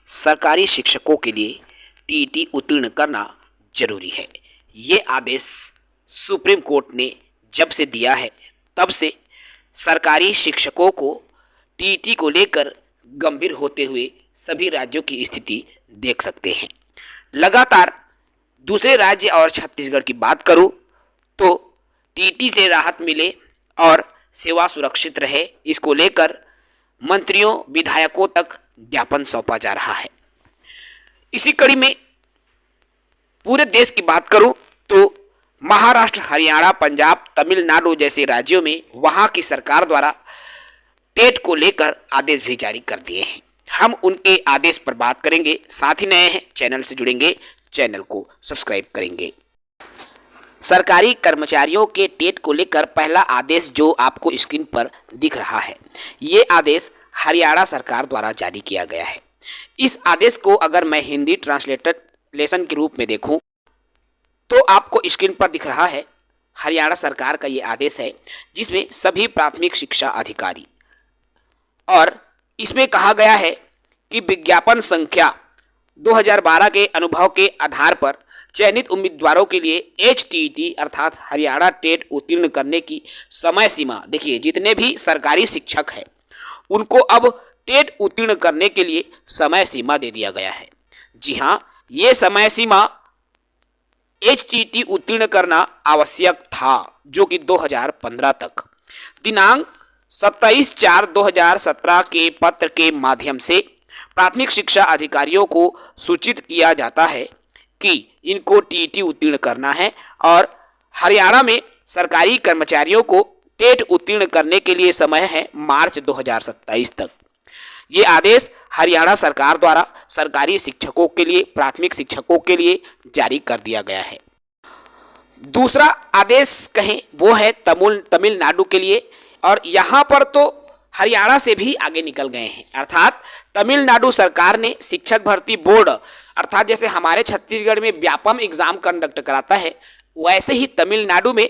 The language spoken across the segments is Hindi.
सरकारी शिक्षकों के लिए टीईटी उत्तीर्ण करना जरूरी है। ये आदेश सुप्रीम कोर्ट ने जब से दिया है तब से सरकारी शिक्षकों को टीईटी को लेकर गंभीर होते हुए सभी राज्यों की स्थिति देख सकते हैं। लगातार दूसरे राज्य और छत्तीसगढ़ की बात करूं तो टीईटी से राहत मिले और सेवा सुरक्षित रहे, इसको लेकर मंत्रियों विधायकों तक ज्ञापन सौंपा जा रहा है। इसी कड़ी में पूरे देश की बात करूं तो महाराष्ट्र, हरियाणा, पंजाब, तमिलनाडु जैसे राज्यों में वहां की सरकार द्वारा टेट को लेकर आदेश भी जारी कर दिए हैं। हम उनके आदेश पर बात करेंगे। साथ ही नए हैं चैनल से जुड़ेंगे, चैनल को सब्सक्राइब करेंगे। सरकारी कर्मचारियों के टेट को लेकर पहला आदेश जो आपको स्क्रीन पर दिख रहा है, ये आदेश हरियाणा सरकार द्वारा जारी किया गया है। इस आदेश को अगर मैं हिंदी ट्रांसलेशन के रूप में देखूं तो आपको स्क्रीन पर दिख रहा है हरियाणा सरकार का ये आदेश है, जिसमें सभी प्राथमिक शिक्षा अधिकारी, और इसमें कहा गया है कि विज्ञापन संख्या 2012 के अनुभव के आधार पर चयनित उम्मीदवारों के लिए HTET अर्थात हरियाणा टेट उत्तीर्ण करने की समय सीमा, देखिए जितने भी सरकारी शिक्षक हैं उनको अब टेट उत्तीर्ण करने के लिए समय सीमा दे दिया गया है। जी हाँ, ये समय सीमा HTET उत्तीर्ण करना आवश्यक था, जो कि 2015 तक। दिनांक 27/4/2017 के पत्र के माध्यम से प्राथमिक शिक्षा अधिकारियों को सूचित किया जाता है कि इनको टीईटी उत्तीर्ण करना है, और हरियाणा में सरकारी कर्मचारियों को टेट उत्तीर्ण करने के लिए समय है मार्च 2027 तक। ये आदेश हरियाणा सरकार द्वारा सरकारी शिक्षकों के लिए, प्राथमिक शिक्षकों के लिए जारी कर दिया गया है। दूसरा आदेश कहें वो है तमिलनाडु के लिए, और यहाँ पर तो हरियाणा से भी आगे निकल गए हैं। अर्थात तमिलनाडु सरकार ने शिक्षक भर्ती बोर्ड, अर्थात जैसे हमारे छत्तीसगढ़ में व्यापम एग्जाम कंडक्ट कराता है, वैसे ही तमिलनाडु में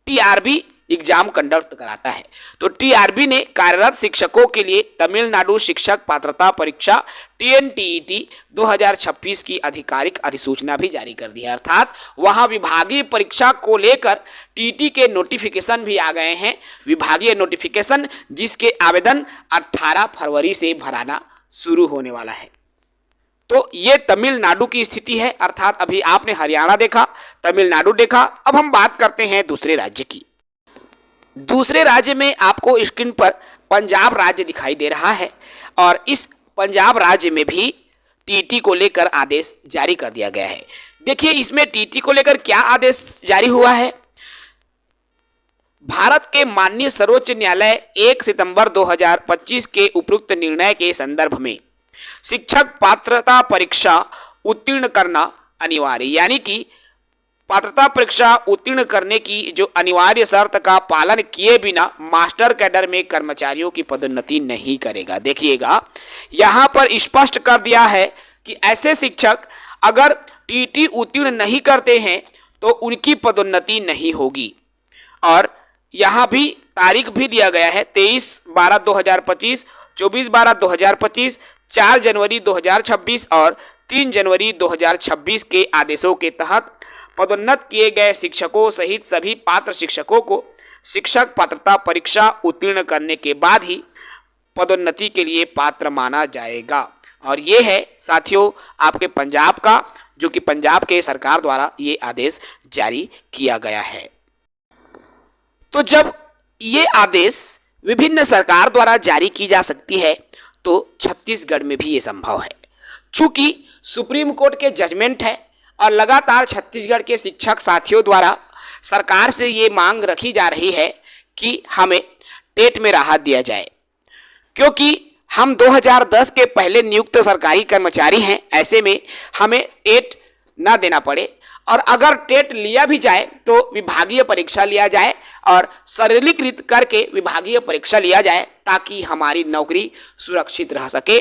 TRB एग्जाम कंडक्ट कराता है। तो TRB ने कार्यरत शिक्षकों के लिए तमिलनाडु शिक्षक पात्रता परीक्षा TNTET 2026 की आधिकारिक अधिसूचना भी जारी कर दी है। अर्थात वहां विभागीय परीक्षा को लेकर टीटी के नोटिफिकेशन भी आ गए हैं, विभागीय नोटिफिकेशन, जिसके आवेदन 18 फरवरी से भराना शुरू होने वाला है। तो ये तमिलनाडु की स्थिति है। अर्थात अभी आपने हरियाणा देखा, तमिलनाडु देखा, अब हम बात करते हैं दूसरे राज्य की। दूसरे राज्य में आपको स्क्रीन पर पंजाब राज्य दिखाई दे रहा है, और इस पंजाब राज्य में भी टीटी को लेकर आदेश जारी कर दिया गया है। देखिए इसमें टीटी को लेकर क्या आदेश जारी हुआ है। भारत के माननीय सर्वोच्च न्यायालय 1 सितंबर 2025 के उपरोक्त निर्णय के संदर्भ में शिक्षक पात्रता परीक्षा उत्तीर्ण करना अनिवार्य, यानी कि पात्रता परीक्षा उत्तीर्ण करने की जो अनिवार्य शर्त का पालन किए बिना मास्टर कैडर में कर्मचारियों की पदोन्नति नहीं करेगा। देखिएगा यहां पर स्पष्ट कर दिया है कि ऐसे शिक्षक अगर टीटी उत्तीर्ण नहीं करते हैं तो उनकी पदोन्नति नहीं होगी। और यहां भी तारीख भी दिया गया है 23/12/2025, 24/12/2025, 4 जनवरी 2026 और 3 जनवरी 2026 के आदेशों के तहत पदोन्नत किए गए शिक्षकों सहित सभी पात्र शिक्षकों को शिक्षक पात्रता परीक्षा उत्तीर्ण करने के बाद ही पदोन्नति के लिए पात्र माना जाएगा। और ये है साथियों आपके पंजाब का, जो कि पंजाब के सरकार द्वारा ये आदेश जारी किया गया है। तो जब ये आदेश विभिन्न सरकार द्वारा जारी की जा सकती है तो छत्तीसगढ़ में भी ये संभव है। चूंकि सुप्रीम कोर्ट के जजमेंट है और लगातार छत्तीसगढ़ के शिक्षक साथियों द्वारा सरकार से ये मांग रखी जा रही है कि हमें टेट में राहत दिया जाए, क्योंकि हम 2010 के पहले नियुक्त सरकारी कर्मचारी हैं। ऐसे में हमें टेट ना देना पड़े, और अगर टेट लिया भी जाए तो विभागीय परीक्षा लिया जाए और सरलीकृत करके विभागीय परीक्षा लिया जाए, ताकि हमारी नौकरी सुरक्षित रह सके।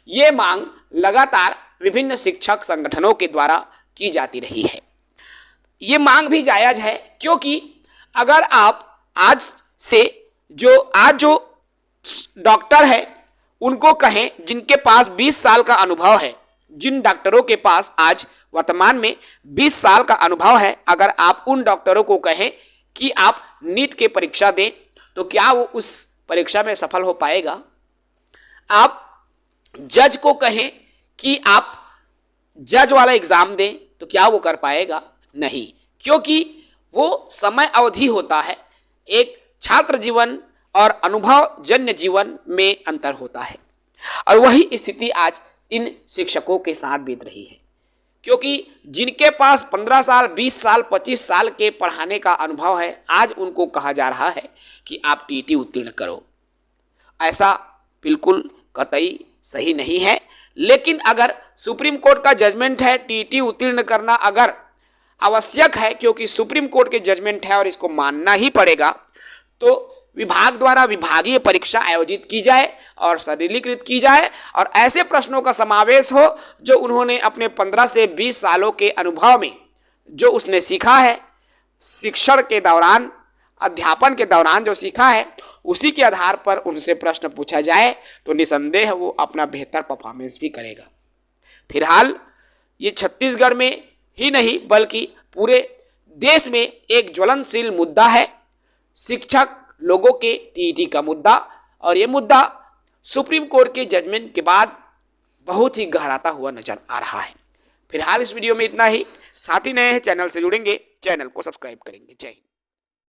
ये मांग लगातार विभिन्न शिक्षक संगठनों के द्वारा की जाती रही है। ये मांग भी जायज है, क्योंकि अगर आप आज जो डॉक्टर है उनको कहें जिनके पास 20 साल का अनुभव है, जिन डॉक्टरों के पास आज वर्तमान में 20 साल का अनुभव है, अगर आप उन डॉक्टरों को कहें कि आप नीट की परीक्षा दें तो क्या वो उस परीक्षा में सफल हो पाएगा? आप जज को कहें कि आप जज वाला एग्जाम दें तो क्या वो कर पाएगा? नहीं, क्योंकि वो समय अवधि होता है। एक छात्र जीवन और अनुभव जन्य जीवन में अंतर होता है और वही स्थिति आज इन शिक्षकों के साथ बीत रही है, क्योंकि जिनके पास 15 साल, 20 साल, 25 साल के पढ़ाने का अनुभव है, आज उनको कहा जा रहा है कि आप टीईटी उत्तीर्ण करो। ऐसा बिल्कुल कतई सही नहीं है। लेकिन अगर सुप्रीम कोर्ट का जजमेंट है टीईटी उत्तीर्ण करना अगर आवश्यक है, क्योंकि सुप्रीम कोर्ट के जजमेंट है और इसको मानना ही पड़ेगा, तो विभाग द्वारा विभागीय परीक्षा आयोजित की जाए और सरलीकृत की जाए और ऐसे प्रश्नों का समावेश हो जो उन्होंने अपने 15 से 20 सालों के अनुभव में जो उसने सीखा है, शिक्षण के दौरान, अध्यापन के दौरान जो सीखा है, उसी के आधार पर उनसे प्रश्न पूछा जाए तो निसंदेह वो अपना बेहतर परफॉर्मेंस भी करेगा। फिलहाल ये छत्तीसगढ़ में ही नहीं बल्कि पूरे देश में एक ज्वलनशील मुद्दा है, शिक्षक लोगों के टीईटी का मुद्दा, और ये मुद्दा सुप्रीम कोर्ट के जजमेंट के बाद बहुत ही गहराता हुआ नजर आ रहा है। फिलहाल इस वीडियो में इतना ही। साथ ही नए हैं चैनल से जुड़ेंगे, चैनल को सब्सक्राइब करेंगे। जय हिंद।